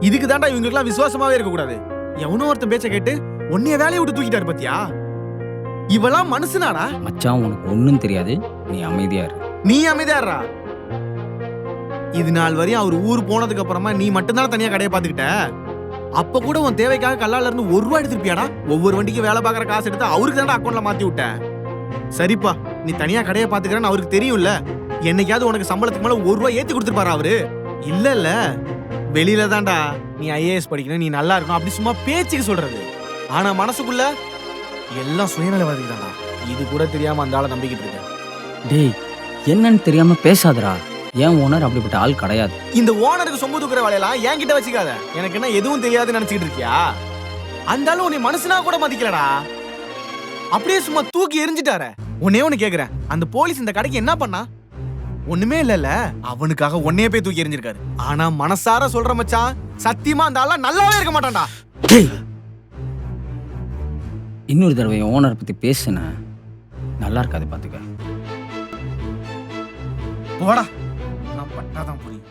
இதுக்கு தாண்டா இவங்களுக்குலாம் விசுவாசமாவே இருக்க கூடாது. எவனோ ஒருத்தன் பேச்ச கேட்டு உன்னைய வேலையை விட்டு தூக்கிட்டாரு பாத்தியா? இவெல்லாம் மனுஷனாடா? மச்சான் உனக்கு ஒன்றும் தெரியாது, நீ அமைதியா இரு. நீ அமைதியாடுறா. இது நாள் வரையும் அவர் ஊர் போனதுக்கு அப்புறமா நீ மட்டும்தான் தனியா கடையை பாத்துக்கிட்ட. அப்ப கூட உன் தேவைக்காக கல்லால இருந்து 1 ரூபா எடுத்துருப்பியாடா? ஒவ்வொரு வண்டிக்கு வேலை பாக்குற காசு எடுத்து அவருக்கு தாண்டா அக்கௌண்ட்ல மாத்தி விட்ட. சரிப்பா, நீ தனியா கடையை பாத்துக்கிறன்னு அவருக்கு தெரியும்ல. என்னைக்காவது உனக்கு சம்பளத்துக்கு மேல 1 ரூபா ஏத்தி கொடுத்துருப்பாரா அவரு? இல்ல வெளியில தான்டா நீ IAS படிக்கணும், நீ நல்லா இருக்கணும் அப்படி சும்மா பேச்சுக்கு சொல்றது. ஆனா மனசுக்குள்ள எல்லாம் சுயநலவாதி தான்டா. இது கூட தெரியாம அந்த ஆளை நம்பிக்கிட்டு இருக்க. டேய், என்னன்னு தெரியாம பேசாதடா. ஏன் ஓனர் அப்படிப்பட்ட ஆள் கிடையாது. இந்த ஓனருக்கு சொம்பு தூக்குற வேலையெல்லாம் என்கிட்ட வச்சுக்காத. எனக்கு என்ன எதுவும் தெரியாதுன்னு நினைச்சுக்கிட்டு இருக்கியா? அந்த ஆளு உன்னை மனுஷனா கூட மதிக்கலடா, அப்படியே சும்மா தூக்கி எரிஞ்சிட்டார. ஒன்னு கேக்குறேன், அந்த போலீஸ் இந்த கடைக்கு என்ன பண்ணா? ஒண்ணுமே இல்லல்ல, அவனுக்காக ஒன்னே போய் தூக்கி எரிஞ்சிருக்காரு. ஆனா மனசார சொல்ற மச்சான், சத்தியமா அந்த ஆள நல்லாவே இருக்க மாட்டான்டா. இன்னொரு தடவை ஓனர் பத்தி பேசுன நல்லா இருக்காது, பாத்துக்க. போடா, நான் பட்டாதான் புரியும்.